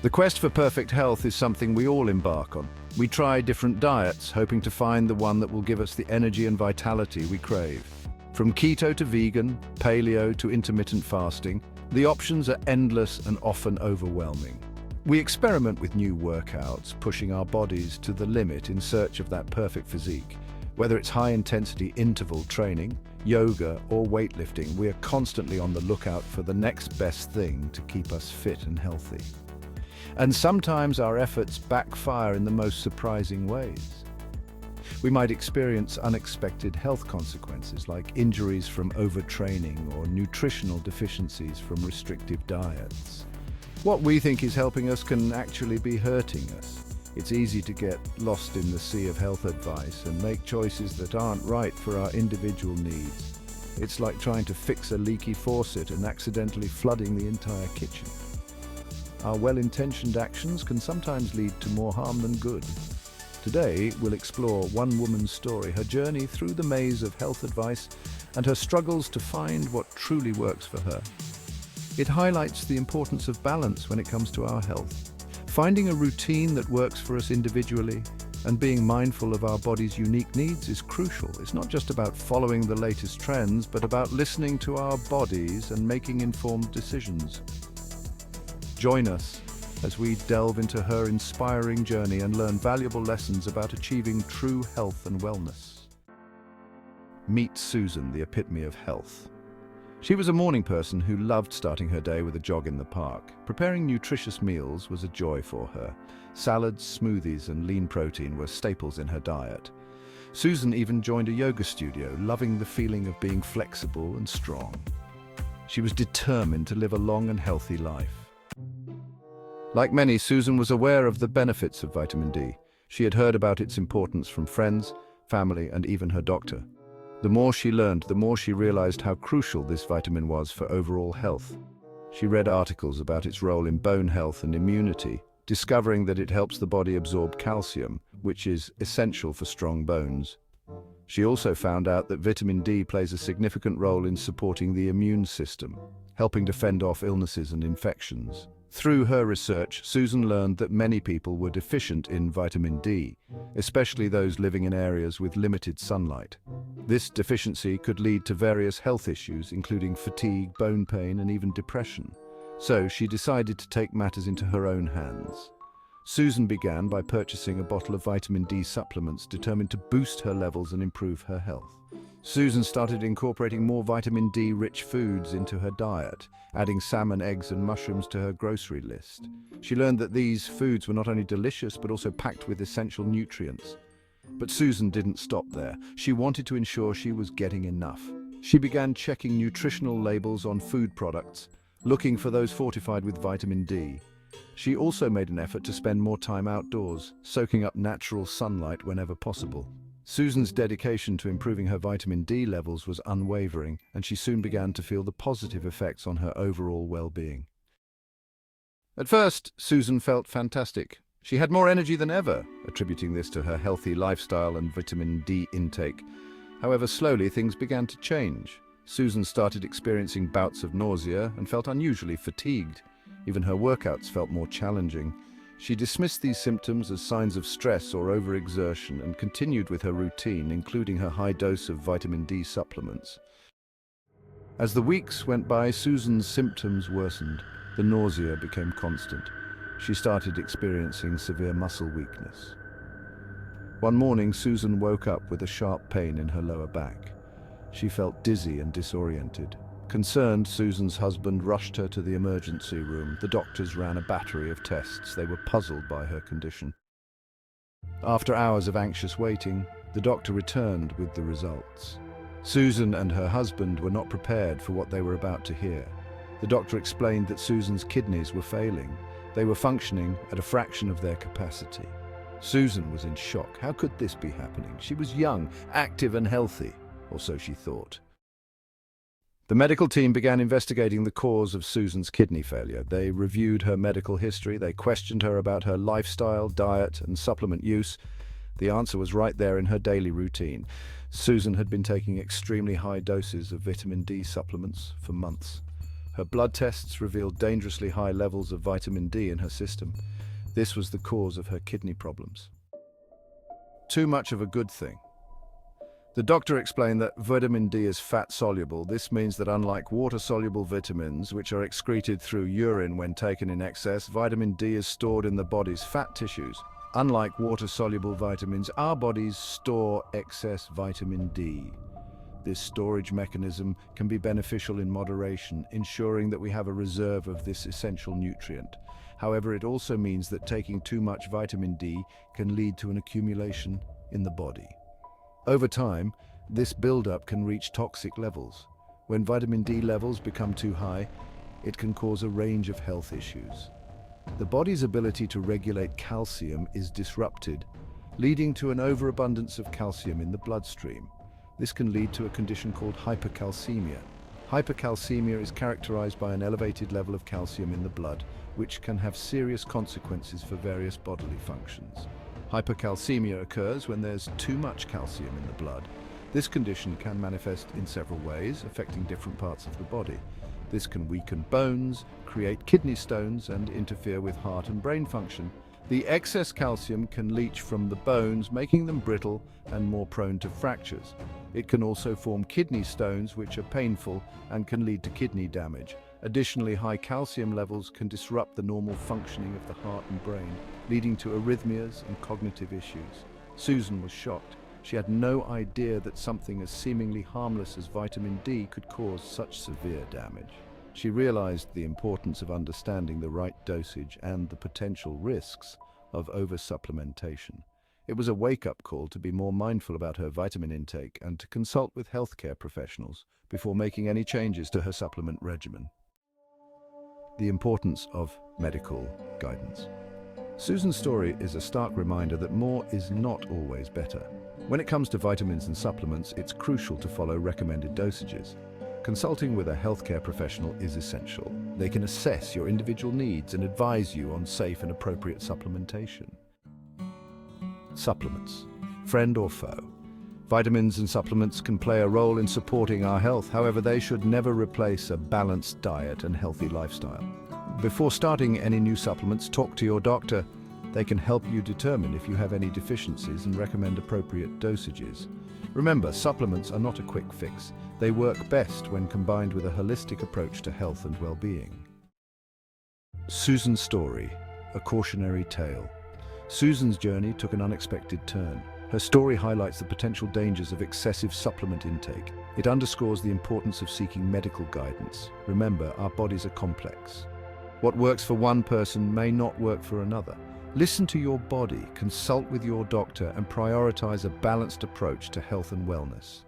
The quest for perfect health is something we all embark on. We try different diets, hoping to find the one that will give us the energy and vitality we crave. From keto to vegan, paleo to intermittent fasting, the options are endless and often overwhelming. We experiment with new workouts, pushing our bodies to the limit in search of that perfect physique. Whether it's high-intensity interval training, yoga, or weightlifting, we are constantly on the lookout for the next best thing to keep us fit and healthy. And sometimes our efforts backfire in the most surprising ways. We might experience unexpected health consequences like injuries from overtraining or nutritional deficiencies from restrictive diets. What we think is helping us can actually be hurting us. It's easy to get lost in the sea of health advice and make choices that aren't right for our individual needs. It's like trying to fix a leaky faucet and accidentally flooding the entire kitchen. Our well-intentioned actions can sometimes lead to more harm than good. Today, we'll explore one woman's story, her journey through the maze of health advice, and her struggles to find what truly works for her. It highlights the importance of balance when it comes to our health. Finding a routine that works for us individually and being mindful of our body's unique needs is crucial. It's not just about following the latest trends, but about listening to our bodies and making informed decisions. Join us as we delve into her inspiring journey and learn valuable lessons about achieving true health and wellness. Meet Susan, the epitome of health. She was a morning person who loved starting her day with a jog in the park. Preparing nutritious meals was a joy for her. Salads, smoothies, and lean protein were staples in her diet. Susan even joined a yoga studio, loving the feeling of being flexible and strong. She was determined to live a long and healthy life. Like many, Susan was aware of the benefits of vitamin D. She had heard about its importance from friends, family, and even her doctor. The more she learned, the more she realized how crucial this vitamin was for overall health. She read articles about its role in bone health and immunity, discovering that it helps the body absorb calcium, which is essential for strong bones. She also found out that vitamin D plays a significant role in supporting the immune system, helping to fend off illnesses and infections. Through her research, Susan learned that many people were deficient in vitamin D, especially those living in areas with limited sunlight. This deficiency could lead to various health issues, including fatigue, bone pain, and even depression. So she decided to take matters into her own hands. Susan began by purchasing a bottle of vitamin D supplements, determined to boost her levels and improve her health. Susan started incorporating more vitamin D-rich foods into her diet, adding salmon, eggs, and mushrooms to her grocery list. She learned that these foods were not only delicious, but also packed with essential nutrients. But Susan didn't stop there. She wanted to ensure she was getting enough. She began checking nutritional labels on food products, looking for those fortified with vitamin D. She also made an effort to spend more time outdoors, soaking up natural sunlight whenever possible. Susan's dedication to improving her vitamin D levels was unwavering, and she soon began to feel the positive effects on her overall well-being. At first, Susan felt fantastic. She had more energy than ever, attributing this to her healthy lifestyle and vitamin D intake. However, slowly things began to change. Susan started experiencing bouts of nausea and felt unusually fatigued. Even her workouts felt more challenging. She dismissed these symptoms as signs of stress or overexertion and continued with her routine, including her high dose of vitamin D supplements. As the weeks went by, Susan's symptoms worsened. The nausea became constant. She started experiencing severe muscle weakness. One morning, Susan woke up with a sharp pain in her lower back. She felt dizzy and disoriented. Concerned, Susan's husband rushed her to the emergency room. The doctors ran a battery of tests. They were puzzled by her condition. After hours of anxious waiting, the doctor returned with the results. Susan and her husband were not prepared for what they were about to hear. The doctor explained that Susan's kidneys were failing. They were functioning at a fraction of their capacity. Susan was in shock. How could this be happening? She was young, active, and healthy, or so she thought. The medical team began investigating the cause of Susan's kidney failure. They reviewed her medical history. They questioned her about her lifestyle, diet, and supplement use. The answer was right there in her daily routine. Susan had been taking extremely high doses of vitamin D supplements for months. Her blood tests revealed dangerously high levels of vitamin D in her system. This was the cause of her kidney problems. Too much of a good thing. The doctor explained that vitamin D is fat-soluble. This means that unlike water-soluble vitamins, which are excreted through urine when taken in excess, vitamin D is stored in the body's fat tissues. Unlike water-soluble vitamins, our bodies store excess vitamin D. This storage mechanism can be beneficial in moderation, ensuring that we have a reserve of this essential nutrient. However, it also means that taking too much vitamin D can lead to an accumulation in the body. Over time, this buildup can reach toxic levels. When vitamin D levels become too high, it can cause a range of health issues. The body's ability to regulate calcium is disrupted, leading to an overabundance of calcium in the bloodstream. This can lead to a condition called hypercalcemia. Hypercalcemia is characterized by an elevated level of calcium in the blood, which can have serious consequences for various bodily functions. Hypercalcemia occurs when there's too much calcium in the blood. This condition can manifest in several ways, affecting different parts of the body. This can weaken bones, create kidney stones, and interfere with heart and brain function. The excess calcium can leach from the bones, making them brittle and more prone to fractures. It can also form kidney stones, which are painful and can lead to kidney damage. Additionally, high calcium levels can disrupt the normal functioning of the heart and brain, leading to arrhythmias and cognitive issues. Susan was shocked. She had no idea that something as seemingly harmless as vitamin D could cause such severe damage. She realized the importance of understanding the right dosage and the potential risks of oversupplementation. It was a wake-up call to be more mindful about her vitamin intake and to consult with healthcare professionals before making any changes to her supplement regimen. The importance of medical guidance. Susan's story is a stark reminder that more is not always better. When it comes to vitamins and supplements, it's crucial to follow recommended dosages. Consulting with a healthcare professional is essential. They can assess your individual needs and advise you on safe and appropriate supplementation. Supplements, friend or foe? Vitamins and supplements can play a role in supporting our health. However, they should never replace a balanced diet and healthy lifestyle. Before starting any new supplements, talk to your doctor. They can help you determine if you have any deficiencies and recommend appropriate dosages. Remember, supplements are not a quick fix. They work best when combined with a holistic approach to health and well-being. Susan's story, a cautionary tale. Susan's journey took an unexpected turn. Her story highlights the potential dangers of excessive supplement intake. It underscores the importance of seeking medical guidance. Remember, our bodies are complex. What works for one person may not work for another. Listen to your body, consult with your doctor, and prioritize a balanced approach to health and wellness.